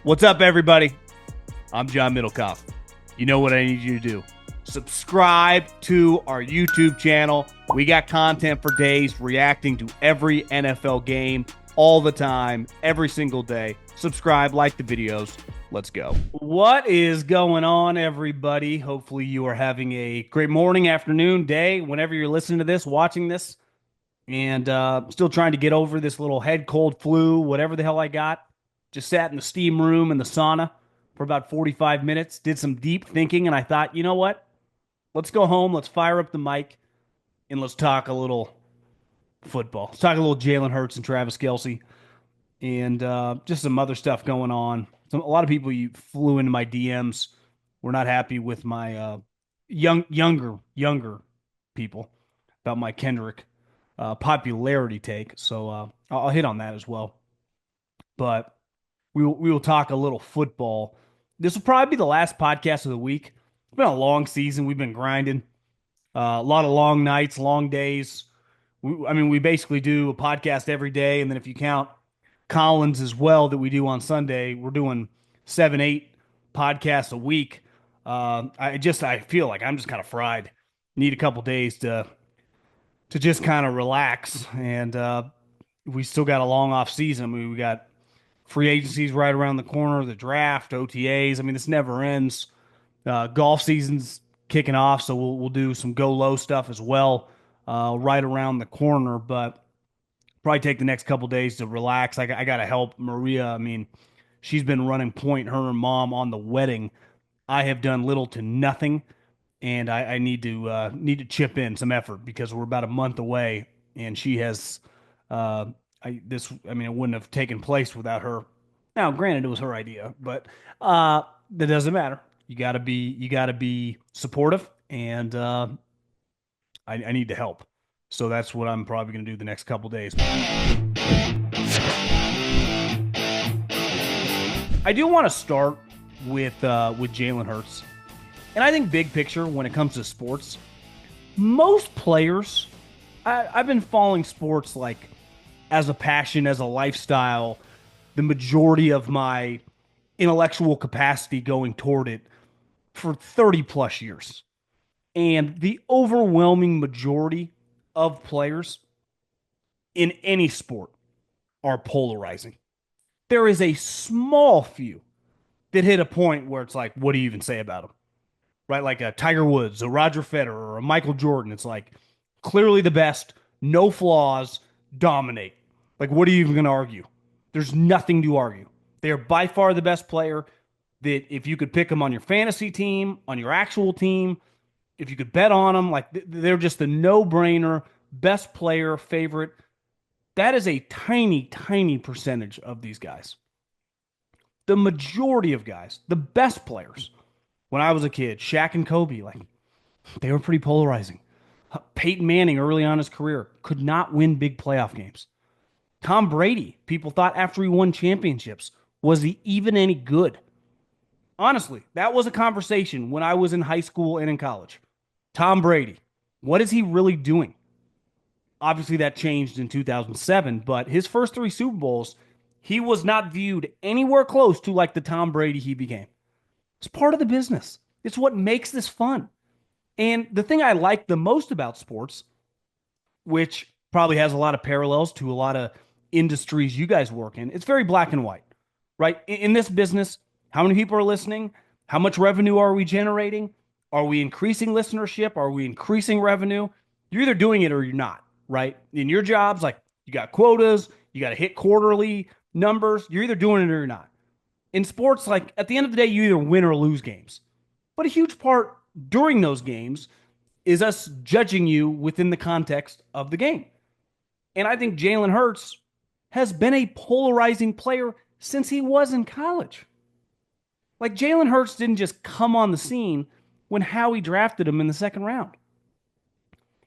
What's up, everybody? I'm John Middlekauff. You know what I need you to do. Subscribe to our YouTube channel. We got content for days reacting to every NFL game all the time, every single day. Subscribe, like the videos. Let's go. What is going on, everybody? Hopefully you are having a great morning, afternoon, day, whenever you're listening to this, watching this. And still trying to get over this little head cold flu, whatever the hell I got. Just sat in the steam room in the sauna for about 45 minutes, did some deep thinking, and I thought, you know what? Let's go home, let's fire up the mic, and let's talk a little football. Let's talk a little Jalen Hurts and Travis Kelce, and just some other stuff going on. A lot of people you flew into my DMs were not happy with my younger people about my Kendrick popularity take. So I'll hit on that as well. But we will talk a little football. This will probably be the last podcast of the week. It's been a long season. We've been grinding. A lot of long nights, long days. We basically do a podcast every day, and then if you count Collins as well that we do on Sunday, we're doing 7, 8 podcasts a week. I feel like I'm just kind of fried. Need a couple days to just kind of relax, and we still got a long off season. I mean, we got free agencies right around the corner, the draft, OTAs. I mean, this never ends. Golf season's kicking off, so we'll do some go low stuff as well right around the corner. But probably take the next couple days to relax. I got to help Maria. I mean, she's been running point, her and mom, on the wedding. I have done little to nothing, and I need to chip in some effort because we're about a month away, and she has it wouldn't have taken place without her. Now, granted, it was her idea, but that doesn't matter. You gotta be supportive, and I need to help. So that's what I'm probably gonna do the next couple days. I do want to start with Jalen Hurts, and I think big picture when it comes to sports, most players. I've been following sports like as a passion, as a lifestyle, the majority of my intellectual capacity going toward it for 30 plus years. And the overwhelming majority of players in any sport are polarizing. There is a small few that hit a point where it's like, what do you even say about them? Right? Like a Tiger Woods, a Roger Federer, or a Michael Jordan. It's like clearly the best, no flaws, dominate. Like, what are you even going to argue? There's nothing to argue. They are by far the best player. That if you could pick them on your fantasy team, on your actual team, if you could bet on them, like they're just the no-brainer, best player, favorite. That is a tiny, tiny percentage of these guys. The majority of guys, the best players, when I was a kid, Shaq and Kobe, like they were pretty polarizing. Peyton Manning, early on in his career, could not win big playoff games. Tom Brady, people thought after he won championships, was he even any good? Honestly, that was a conversation when I was in high school and in college. Tom Brady, what is he really doing? Obviously, that changed in 2007, but his first 3 Super Bowls, he was not viewed anywhere close to like the Tom Brady he became. It's part of the business. It's what makes this fun. And the thing I like the most about sports, which probably has a lot of parallels to a lot of industries you guys work in, it's very black and white, right? In this business, how many people are listening? How much revenue are we generating? Are we increasing listenership? Are we increasing revenue? You're either doing it or you're not, right? In your jobs, like you got quotas, you got to hit quarterly numbers. You're either doing it or you're not. In sports, like at the end of the day, you either win or lose games. But a huge part during those games is us judging you within the context of the game. And I think Jalen Hurts has been a polarizing player since he was in college. Like Jalen Hurts didn't just come on the scene when Howie drafted him in the second round.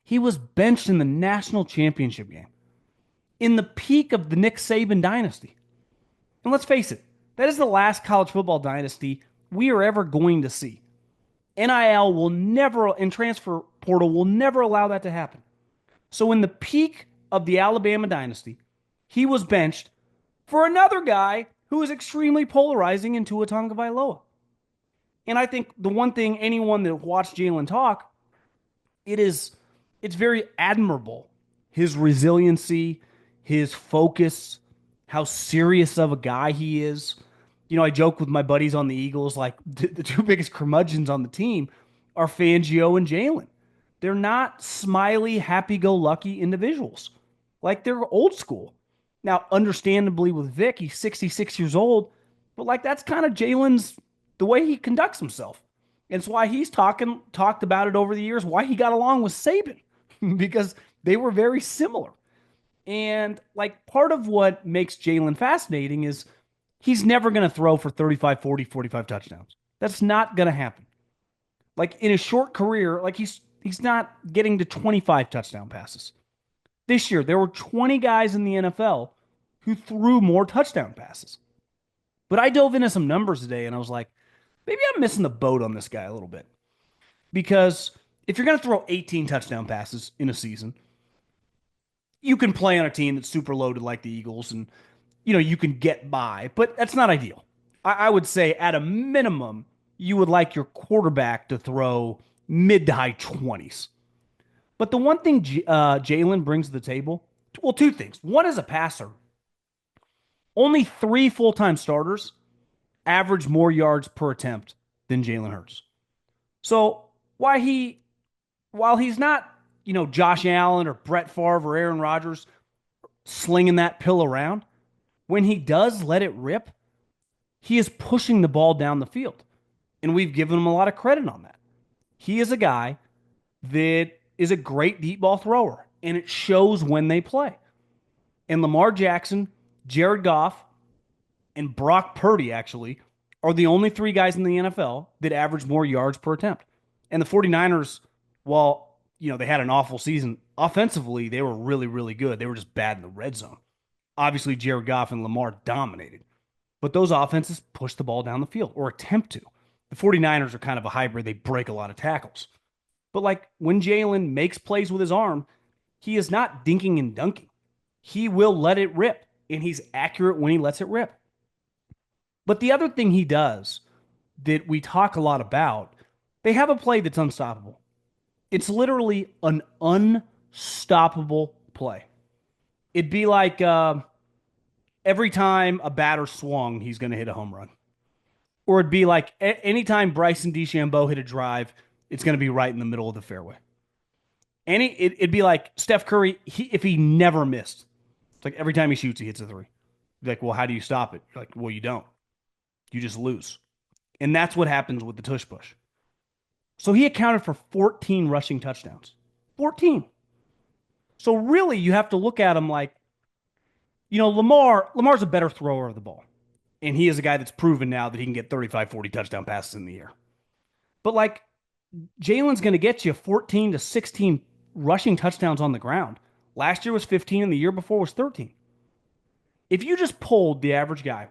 He was benched in the national championship game, in the peak of the Nick Saban dynasty. And let's face it, that is the last college football dynasty we are ever going to see. NIL will never, and transfer portal will never allow that to happen. So in the peak of the Alabama dynasty, he was benched for another guy who is extremely polarizing in Tua Tagovailoa. And I think the one thing anyone that watched Jalen talk, it is it's very admirable. His resiliency, his focus, how serious of a guy he is. I joke with my buddies on the Eagles, like the two biggest curmudgeons on the team are Fangio and Jalen. They're not smiley, happy-go-lucky individuals. Like they're old school. Now, understandably with Vic, he's 66 years old, but like that's kind of Jalen's the way he conducts himself. And it's why he's talked about it over the years, why he got along with Saban, because they were very similar. And like part of what makes Jalen fascinating is he's never going to throw for 35, 40, 45 touchdowns. That's not going to happen. Like in a short career, like he's not getting to 25 touchdown passes. This year, there were 20 guys in the NFL who threw more touchdown passes. But I dove into some numbers today and I was like, maybe I'm missing the boat on this guy a little bit. Because if you're going to throw 18 touchdown passes in a season, you can play on a team that's super loaded like the Eagles and, you can get by, but that's not ideal. I would say at a minimum, you would like your quarterback to throw mid to high 20s. But the one thing Jalen brings to the table, well, two things. One, as a passer, only three full-time starters average more yards per attempt than Jalen Hurts. So while he's not, Josh Allen or Brett Favre or Aaron Rodgers slinging that pill around, when he does let it rip, he is pushing the ball down the field. And we've given him a lot of credit on that. He is a guy that is a great deep ball thrower, and it shows when they play. And Lamar Jackson, Jared Goff, and Brock Purdy actually are the only three guys in the NFL that average more yards per attempt. And the 49ers, while, they had an awful season, offensively, they were really, really good. They were just bad in the red zone. Obviously, Jared Goff and Lamar dominated. But those offenses push the ball down the field or attempt to. The 49ers are kind of a hybrid. They break a lot of tackles. But like when Jalen makes plays with his arm, he is not dinking and dunking. He will let it rip, and he's accurate when he lets it rip. But the other thing he does that we talk a lot about, they have a play that's unstoppable. It's literally an unstoppable play. It'd be like every time a batter swung, he's going to hit a home run. Or it'd be like anytime Bryson DeChambeau hit a drive, it's going to be right in the middle of the fairway. It'd be like Steph Curry, if he never missed. It's like every time he shoots, he hits a three. You're like, well, how do you stop it? You're like, well, you don't. You just lose. And that's what happens with the tush push. So he accounted for 14 rushing touchdowns. 14. So really, you have to look at him like, Lamar's a better thrower of the ball. And he is a guy that's proven now that he can get 35, 40 touchdown passes in the air. But like, Jalen's going to get you 14 to 16 rushing touchdowns on the ground. Last year was 15 and the year before was 13. If you just polled the average guy,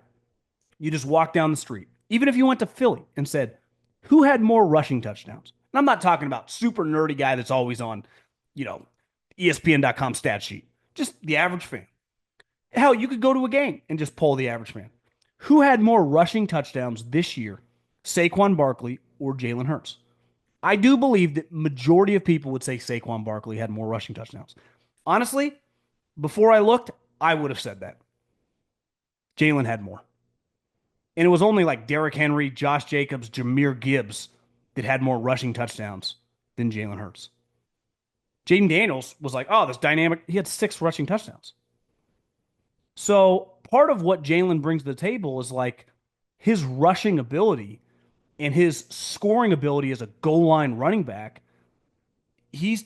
you just walked down the street, even if you went to Philly and said, who had more rushing touchdowns? And I'm not talking about super nerdy guy that's always on, ESPN.com stat sheet. Just the average fan. Hell, you could go to a game and just poll the average fan. Who had more rushing touchdowns this year, Saquon Barkley or Jalen Hurts? I do believe that majority of people would say Saquon Barkley had more rushing touchdowns. Honestly, before I looked, I would have said that. Jalen had more. And it was only like Derrick Henry, Josh Jacobs, Jahmyr Gibbs that had more rushing touchdowns than Jalen Hurts. Jaden Daniels was like, oh, this dynamic. He had 6 rushing touchdowns. So part of what Jalen brings to the table is like his rushing ability and his scoring ability as a goal line running back. He's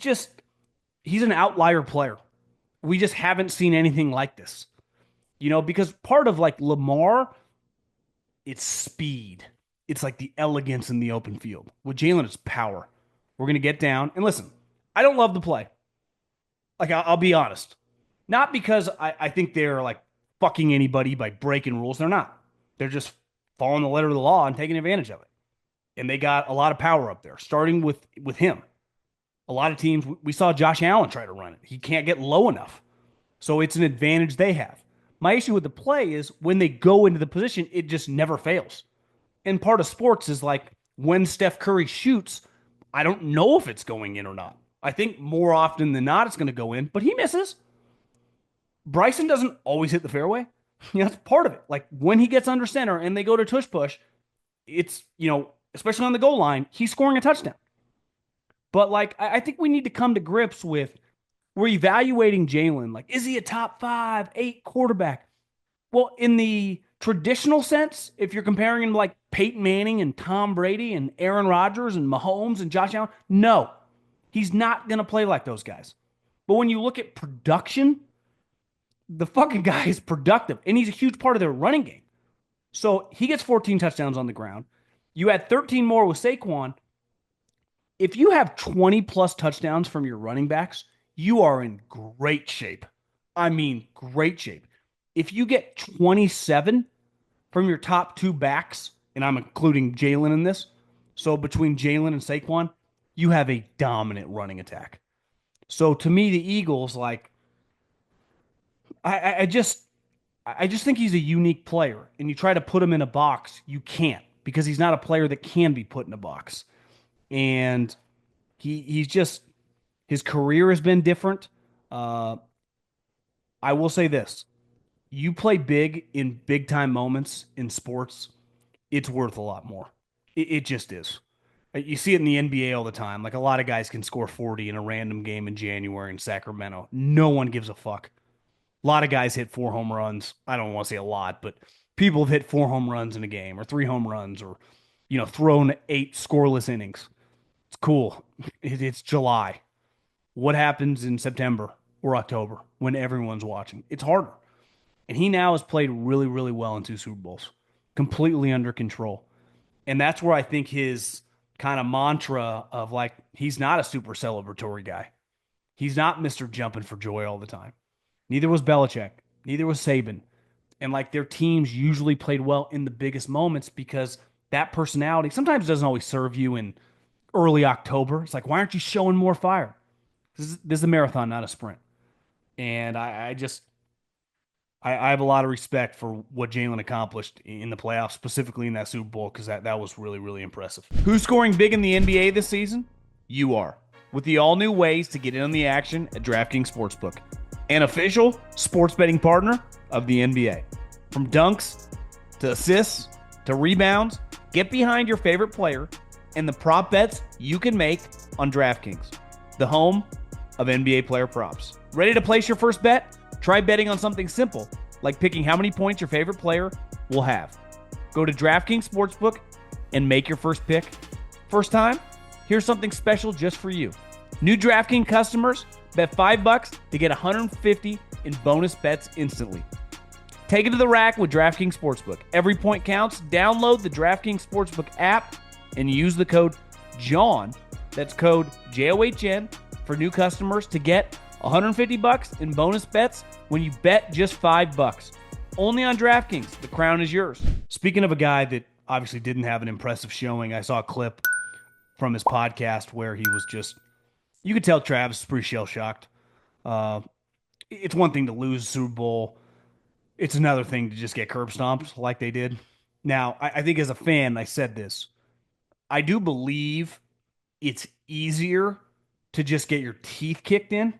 an outlier player. We just haven't seen anything like this. Because part of like Lamar, it's speed. It's like the elegance in the open field. With Jalen, it's power. We're going to get down. And listen, I don't love the play. Like, I'll be honest. Not because I think they're like fucking anybody by breaking rules. They're not. They're just following the letter of the law and taking advantage of it. And they got a lot of power up there, starting with him. A lot of teams, we saw Josh Allen try to run it. He can't get low enough. So it's an advantage they have. My issue with the play is when they go into the position, it just never fails. And part of sports is like when Steph Curry shoots, I don't know if it's going in or not. I think more often than not it's going to go in, but he misses. Bryson doesn't always hit the fairway. That's part of it. Like when he gets under center and they go to tush push, it's, especially on the goal line, he's scoring a touchdown. But like, I think we need to come to grips with we're evaluating Jalen. Like, is he a top 5, 8 quarterback? Well, in the traditional sense, if you're comparing him to like Peyton Manning and Tom Brady and Aaron Rodgers and Mahomes and Josh Allen, no, he's not going to play like those guys. But when you look at production, the fucking guy is productive, and he's a huge part of their running game. So he gets 14 touchdowns on the ground. You add 13 more with Saquon. If you have 20 plus touchdowns from your running backs, you are in great shape. I mean, great shape. If you get 27 from your top 2 backs, and I'm including Jalen in this, so between Jalen and Saquon, you have a dominant running attack. So to me, the Eagles, like, I just think he's a unique player, and you try to put him in a box, you can't because he's not a player that can be put in a box. And he's just his career has been different. I will say this: you play big in big time moments in sports, it's worth a lot more. It just is. You see it in the NBA all the time. Like a lot of guys can score 40 in a random game in January in Sacramento. No one gives a fuck. A lot of guys hit 4 home runs. I don't want to say a lot, but people have hit 4 home runs in a game or 3 home runs or, thrown 8 scoreless innings. It's cool. It's July. What happens in September or October when everyone's watching? It's harder. And he now has played really, really well in 2 Super Bowls, completely under control. And that's where I think his kind of mantra of like, he's not a super celebratory guy. He's not Mr. Jumping for joy all the time. Neither was Belichick. Neither was Saban. And like their teams usually played well in the biggest moments because that personality sometimes doesn't always serve you in early October. It's like, why aren't you showing more fire? This is a marathon, not a sprint. And I have a lot of respect for what Jalen accomplished in the playoffs, specifically in that Super Bowl, because that was really, really impressive. Who's scoring big in the NBA this season? You are. With the all-new ways to get in on the action at DraftKings Sportsbook, an official sports betting partner of the NBA. From dunks to assists to rebounds, get behind your favorite player and the prop bets you can make on DraftKings, the home of NBA player props. Ready to place your first bet? Try betting on something simple, like picking how many points your favorite player will have. Go to DraftKings Sportsbook and make your first pick. First time? Here's something special just for you. New DraftKings customers bet $5 to get $150 in bonus bets instantly. Take it to the rack with DraftKings Sportsbook. Every point counts. Download the DraftKings Sportsbook app and use the code JOHN, that's code JOHN, for new customers to get $150 in bonus bets when you bet just $5. Only on DraftKings. The crown is yours. Speaking of a guy that obviously didn't have an impressive showing, I saw a clip from his podcast where he was just, you could tell Travis is pretty shell-shocked. It's one thing to lose Super Bowl. It's another thing to just get curb stomped like they did. Now, I think as a fan, I said this. I do believe it's easier to just get your teeth kicked in,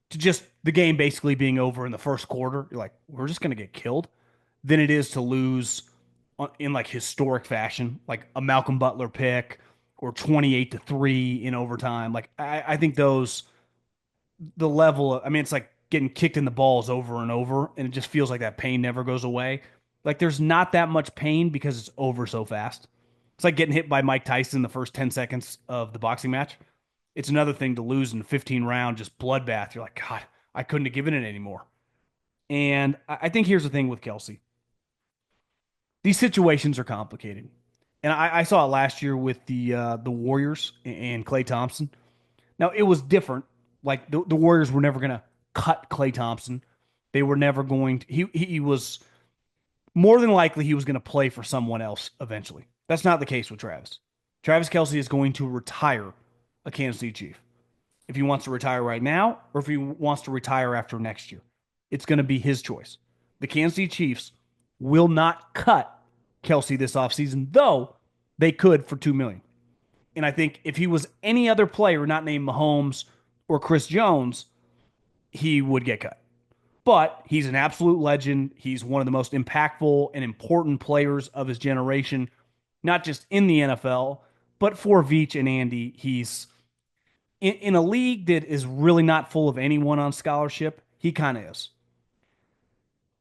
to just the game basically being over in the first quarter. You're like, we're just going to get killed, than it is to lose in like historic fashion, like a Malcolm Butler pick or 28-3 in overtime. Like, I think the level of, it's like getting kicked in the balls over and over, and it just feels like that pain never goes away. Like there's not that much pain because it's over so fast. It's like getting hit by Mike Tyson the first 10 seconds of the boxing match. It's another thing to lose in a 15-round just bloodbath. You're like, God, I couldn't have given it anymore. And I think here's the thing with Kelce. These situations are complicated. And I saw it last year with the Warriors and Klay Thompson. Now, it was different. Like, the Warriors were never going to cut Klay Thompson. They were never going to. He was more than likely he was going to play for someone else eventually. That's not the case with Travis. Travis Kelce is going to retire a Kansas City Chief. If he wants to retire right now or if he wants to retire after next year, it's going to be his choice. the Kansas City Chiefs will not cut Kelce this offseason, though they could for $2 million. And I think if he was any other player not named Mahomes or Chris Jones, he would get cut. But he's an absolute legend. He's one of the most impactful and important players of his generation, not just in the NFL, but for Veach and Andy. He's in a league that is really not full of anyone on scholarship. He kind of is.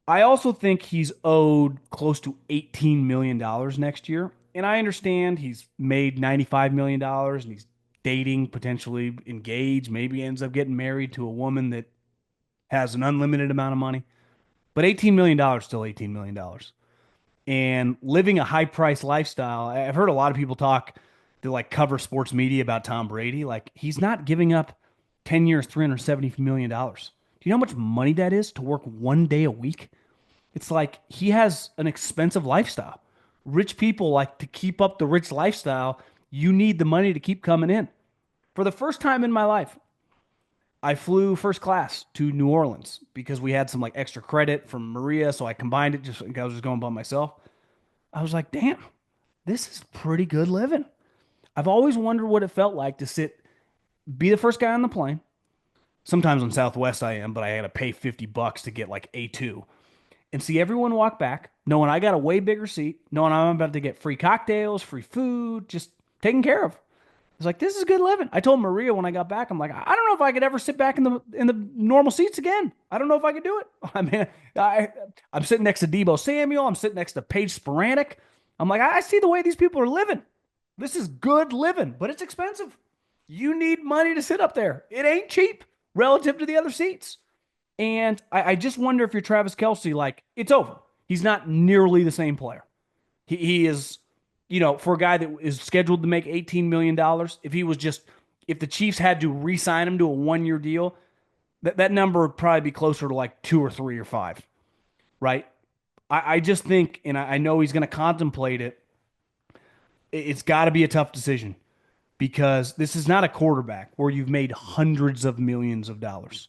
I also think he's owed close to $18 million next year. And I understand he's made $95 million and he's dating, potentially engaged, maybe ends up getting married to a woman that has an unlimited amount of money. But $18 million is still $18 million. And living a high price lifestyle, I've heard a lot of people talk to like cover sports media about Tom Brady. Like he's not giving up 10 years, $370 million. Do you know how much money that is to work 1 day a week? It's like he has an expensive lifestyle. Rich people like to keep up the rich lifestyle. You need the money to keep coming in. For the first time in my life, I flew first class to New Orleans because we had some like extra credit from Maria, so I combined it. Just I was just going by myself. I was like, damn, this is pretty good living. I've always wondered what it felt like to be the first guy on the plane. Sometimes on Southwest I am, but I had to pay $50 to get like A2 and see everyone walk back, knowing I got a way bigger seat, knowing I'm about to get free cocktails, free food, just taken care of. It's like this is good living. I told Maria when I got back, I'm like, I don't know if I could ever sit back in the normal seats again. I don't know if I could do it. I mean, I'm sitting next to Debo Samuel. I'm sitting next to Paige Sporanic. I'm like, I see the way these people are living. This is good living, but it's expensive. You need money to sit up there. It ain't cheap relative to the other seats. And I just wonder if you're Travis Kelce, like, it's over. He's not nearly the same player. He is, for a guy that is scheduled to make $18 million, if the Chiefs had to re sign him to a 1 year deal, that number would probably be closer to like 2 or 3 or 5, right? I just think, and I know he's going to contemplate it, it's got to be a tough decision because this is not a quarterback where you've made hundreds of millions of dollars.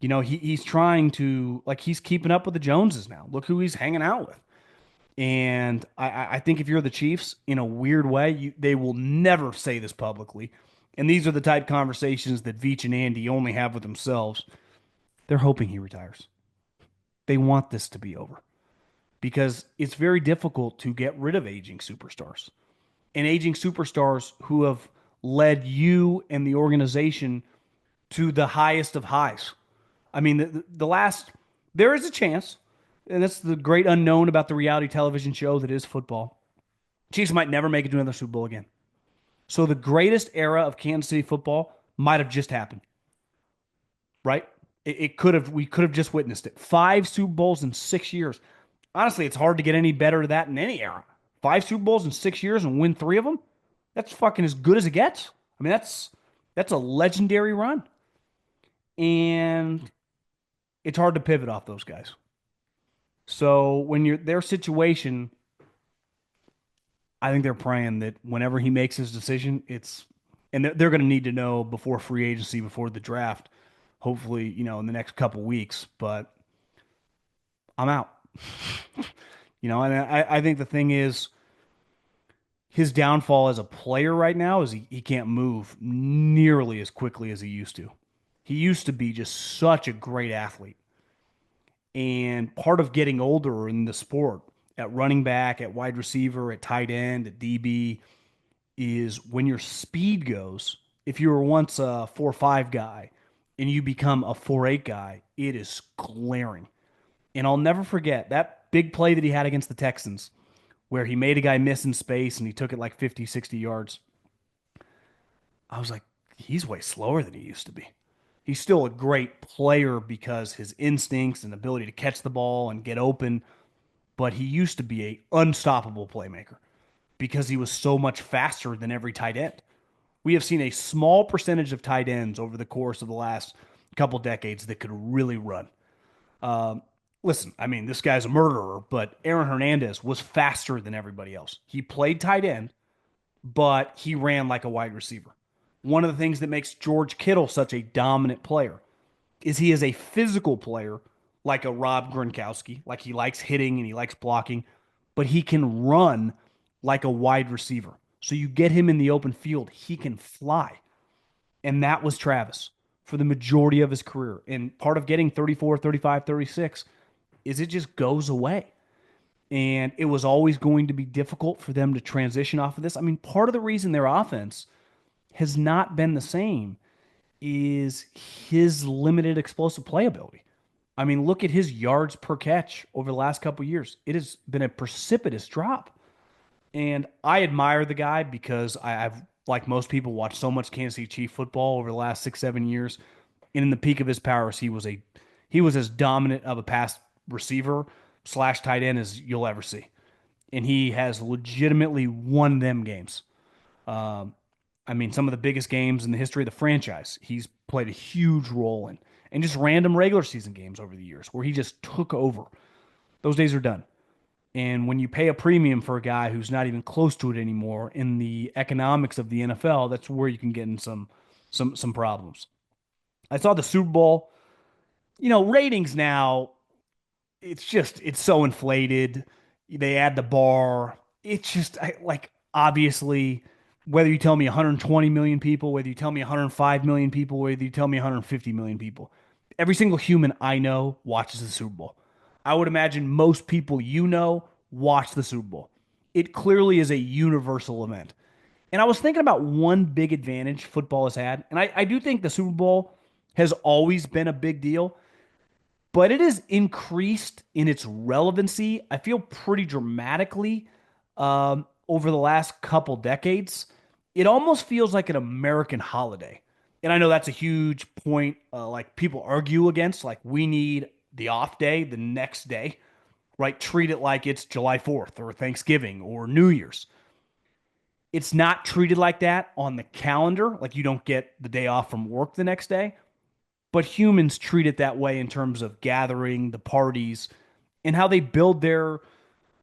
He's trying to, like, he's keeping up with the Joneses now. Look who he's hanging out with. And I think if you're the Chiefs, in a weird way, they will never say this publicly. And these are the type of conversations that Veach and Andy only have with themselves. They're hoping he retires. They want this to be over because it's very difficult to get rid of aging superstars and aging superstars who have led you and the organization to the highest of highs. I mean, there is a chance, and that's the great unknown about the reality television show that is football. Chiefs might never make it to another Super Bowl again. So the greatest era of Kansas City football might have just happened, right? We could have just witnessed it. 5 Super Bowls in 6 years. Honestly, it's hard to get any better than that in any era. 5 Super Bowls in 6 years and win 3 of them. That's fucking as good as it gets. I mean, that's a legendary run. And it's hard to pivot off those guys. So when you're their situation, I think they're praying that whenever he makes his decision, and they're going to need to know before free agency, before the draft, hopefully, in the next couple weeks. But I'm out. And I think the thing is, his downfall as a player right now is he can't move nearly as quickly as he used to. He used to be just such a great athlete. And part of getting older in the sport, at running back, at wide receiver, at tight end, at DB, is when your speed goes. If you were once a 4.5 guy and you become a 4.8 guy, it is glaring. And I'll never forget that big play that he had against the Texans where he made a guy miss in space and he took it like 50, 60 yards. I was like, he's way slower than he used to be. He's still a great player because his instincts and ability to catch the ball and get open, but he used to be a unstoppable playmaker because he was so much faster than every tight end. We have seen a small percentage of tight ends over the course of the last couple decades that could really run. Listen, I mean, this guy's a murderer, but Aaron Hernandez was faster than everybody else. He played tight end, but he ran like a wide receiver. One of the things that makes George Kittle such a dominant player is he is a physical player like a Rob Gronkowski. Like he likes hitting and he likes blocking, but he can run like a wide receiver. So you get him in the open field, he can fly. And that was Travis for the majority of his career. And part of getting 34, 35, 36 is it just goes away. And it was always going to be difficult for them to transition off of this. I mean, part of the reason their offense has not been the same is his limited explosive playability. I mean, look at his yards per catch over the last couple of years. It has been a precipitous drop. And I admire the guy because I've, like most people, watched so much Kansas City Chief football over the last 6, 7 years. And in the peak of his powers, he was as dominant of a pass receiver slash tight end as you'll ever see. And he has legitimately won them games. Um, I mean, some of the biggest games in the history of the franchise, he's played a huge role in, and just random regular season games over the years where he just took over. Those days are done. And when you pay a premium for a guy who's not even close to it anymore in the economics of the NFL, that's where you can get in some problems. I saw the Super Bowl. Ratings now, it's so inflated. They add the bar. It's just like obviously whether you tell me 120 million people, whether you tell me 105 million people, whether you tell me 150 million people, every single human I know watches the Super Bowl. I would imagine most people watch the Super Bowl. It clearly is a universal event. And I was thinking about one big advantage football has had, and I do think the Super Bowl has always been a big deal, but it has increased in its relevancy, I feel, pretty dramatically over the last couple decades. It almost feels like an American holiday. And I know that's a huge point, like people argue against, like we need the off day the next day, right? Treat it like it's July 4th or Thanksgiving or New Year's. It's not treated like that on the calendar. Like you don't get the day off from work the next day, but humans treat it that way in terms of gathering, the parties, and how they build their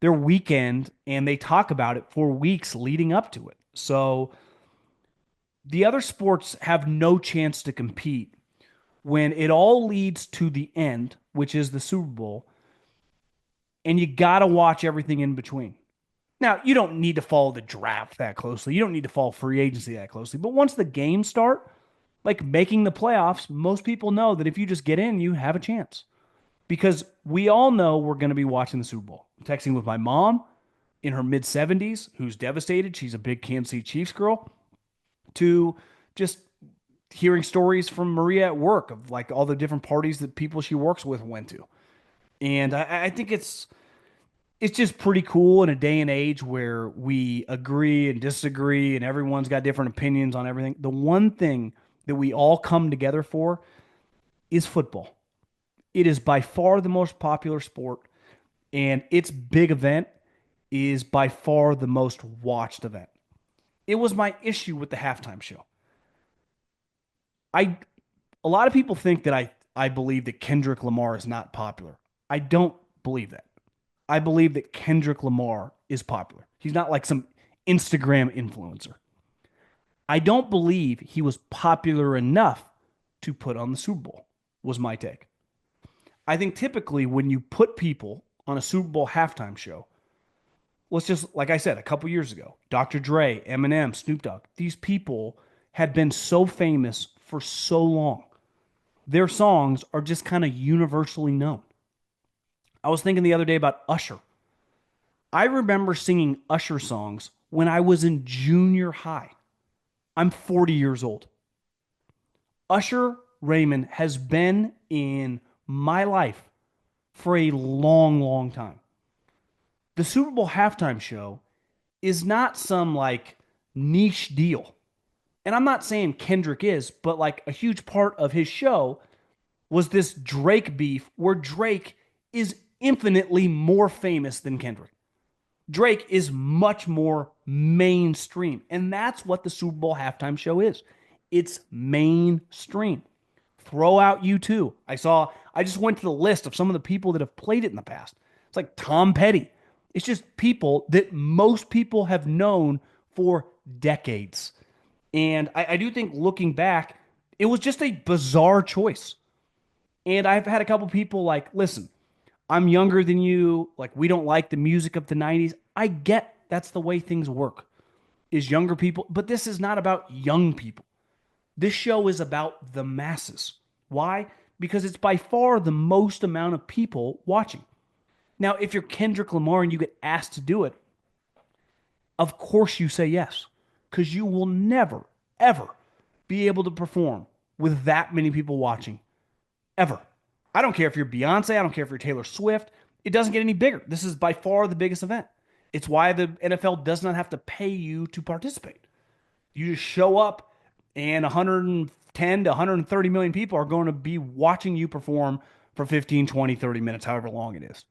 weekend and they talk about it for weeks leading up to it. So the other sports have no chance to compete when it all leads to the end, which is the Super Bowl, and you got to watch everything in between. Now, you don't need to follow the draft that closely. You don't need to follow free agency that closely. But once the games start, like making the playoffs, most people know that if you just get in, you have a chance. Because we all know we're going to be watching the Super Bowl. I'm texting with my mom in her mid 70s, who's devastated. She's a big Kansas City Chiefs girl, to just hearing stories from Maria at work of like all the different parties that people she works with went to. And I think it's just pretty cool in a day and age where we agree and disagree and everyone's got different opinions on everything. The one thing that we all come together for is football. It is by far the most popular sport, and its big event is by far the most watched event. It was my issue with the halftime show. I A lot of people think that I believe that Kendrick Lamar is not popular. I don't believe that. I believe that Kendrick Lamar is popular. He's not like some Instagram influencer. I don't believe he was popular enough to put on the Super Bowl, was my take. I think typically when you put people on a Super Bowl halftime show, let's just, like I said, a couple years ago, Dr. Dre, Eminem, Snoop Dogg, these people had been so famous for so long. Their songs are just kind of universally known. I was thinking the other day about Usher. I remember singing Usher songs when I was in junior high. I'm 40 years old. Usher Raymond has been in my life for a long, long time. The Super Bowl halftime show is not some like niche deal. And I'm not saying Kendrick is, but like a huge part of his show was this Drake beef where Drake is infinitely more famous than Kendrick. Drake is much more mainstream. And that's what the Super Bowl halftime show is. It's mainstream. Throw out U2. I just went to the list of some of the people that have played it in the past. It's like Tom Petty. It's just people that most people have known for decades. And I do think looking back, it was just a bizarre choice. And I've had a couple people like, listen, I'm younger than you. Like, we don't like the music of the 90s. I get that's the way things work, is younger people. But this is not about young people. This show is about the masses. Why? Because it's by far the most amount of people watching. Now, if you're Kendrick Lamar and you get asked to do it, of course you say yes, because you will never, ever be able to perform with that many people watching, ever. I don't care if you're Beyonce, I don't care if you're Taylor Swift. It doesn't get any bigger. This is by far the biggest event. It's why the NFL does not have to pay you to participate. You just show up, and 110 to 130 million people are going to be watching you perform for 15, 20, 30 minutes, however long it is.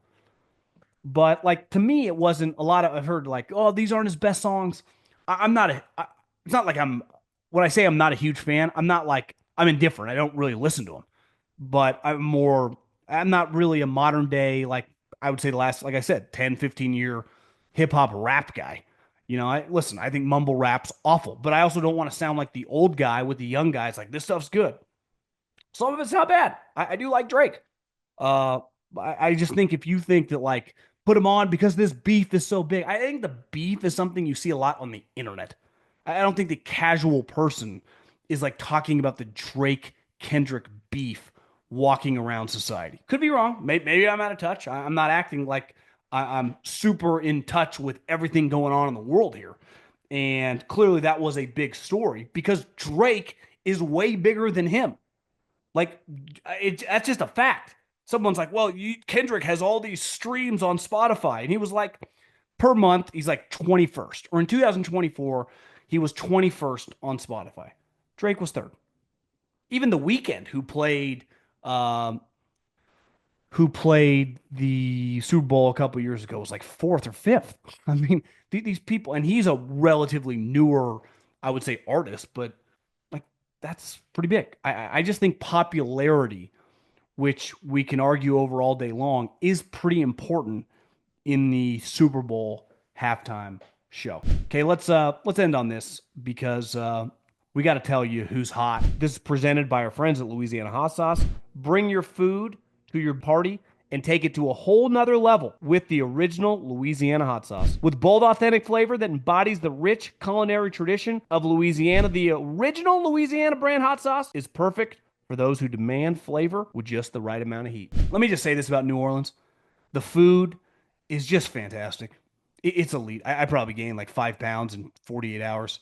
But like to me, it wasn't a lot of. I've heard like, oh, these aren't his best songs. I'm not a. It's not like I'm. When I say I'm not a huge fan, I'm not like I'm indifferent. I don't really listen to him, but I'm more. I'm not really a modern day like I would say the last like I said 10, 15 year hip hop rap guy. I listen. I think mumble rap's awful, but I also don't want to sound like the old guy with the young guys. Like this stuff's good. Some of it's not bad. I do like Drake. Uh, I just think if you think that like put him on because this beef is so big, I think the beef is something you see a lot on the internet. I don't think the casual person is like talking about the Drake Kendrick beef walking around society. Could be wrong. Maybe I'm out of touch. I'm not acting like I'm super in touch with everything going on in the world here. And clearly that was a big story because Drake is way bigger than him. Like that's just a fact. Someone's like, "Well, Kendrick has all these streams on Spotify," and he was like, per month, he's like 21st. Or in 2024, he was 21st on Spotify. Drake was third. Even The Weeknd, um, who played the Super Bowl a couple years ago, was like fourth or fifth. I mean, these people, and he's a relatively newer, I would say, artist, but like that's pretty big. I just think popularity, which we can argue over all day long, is pretty important in the Super Bowl halftime show. Okay, let's end on this because we got to tell you who's hot. This is presented by our friends at Louisiana Hot Sauce. Bring your food to your party and take it to a whole nother level with the original Louisiana hot sauce. With bold, authentic flavor that embodies the rich culinary tradition of Louisiana, the original Louisiana brand hot sauce is perfect for those who demand flavor with just the right amount of heat. Let me just say this about New Orleans. The food is just fantastic. It's elite. I probably gained like 5 pounds in 48 hours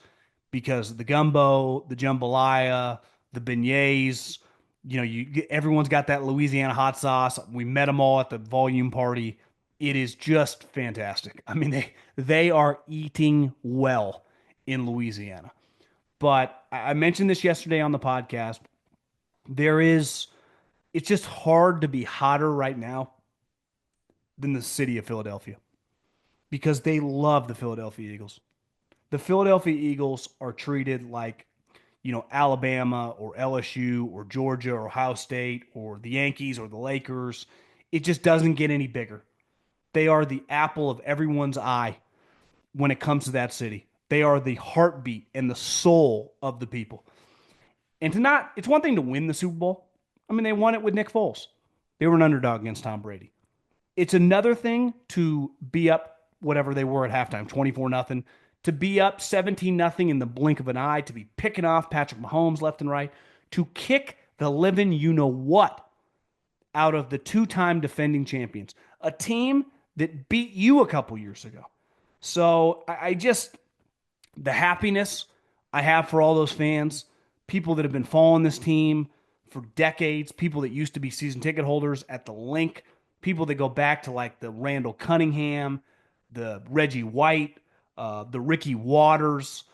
because the gumbo, the jambalaya, the beignets, everyone's got that Louisiana hot sauce. We met them all at the volume party. It is just fantastic. I mean, they are eating well in Louisiana. But I mentioned this yesterday on the podcast. It's just hard to be hotter right now than the city of Philadelphia because they love the Philadelphia Eagles. The Philadelphia Eagles are treated like, Alabama or LSU or Georgia or Ohio State or the Yankees or the Lakers. It just doesn't get any bigger. They are the apple of everyone's eye when it comes to that city. They are the heartbeat and the soul of the people. And it's one thing to win the Super Bowl. I mean, they won it with Nick Foles. They were an underdog against Tom Brady. It's another thing to be up whatever they were at halftime, 24-0, to be up 17-0 in the blink of an eye, to be picking off Patrick Mahomes left and right, to kick the living you-know-what out of the two-time defending champions, a team that beat you a couple years ago. So the happiness I have for all those fans, people that have been following this team for decades, people that used to be season ticket holders at the link, people that go back to like the Randall Cunningham, the Reggie White, the Ricky Waters,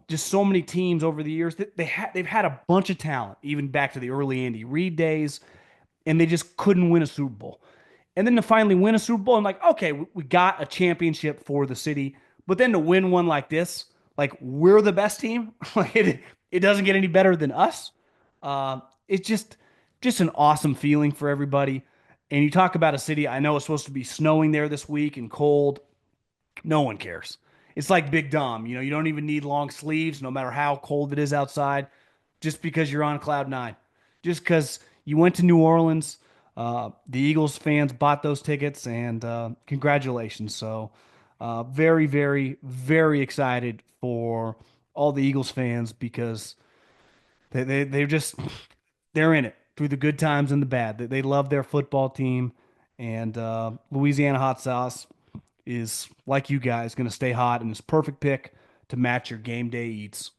just so many teams over the years that they've had a bunch of talent, even back to the early Andy Reid days, and they just couldn't win a Super Bowl. And then to finally win a Super Bowl, I'm like, okay, we got a championship for the city, but then to win one like this, like we're the best team, like it doesn't get any better than us. It's just an awesome feeling for everybody. And you talk about a city, I know it's supposed to be snowing there this week and cold. No one cares. It's like Big Dom. You don't even need long sleeves, no matter how cold it is outside, just because you're on cloud nine. Just because you went to New Orleans. The Eagles fans bought those tickets, and congratulations. So, very, very, very excited for all the Eagles fans because they're just they're in it through the good times and the bad. They love their football team, and Louisiana hot sauce is like you guys going to stay hot and it's perfect pick to match your game day eats.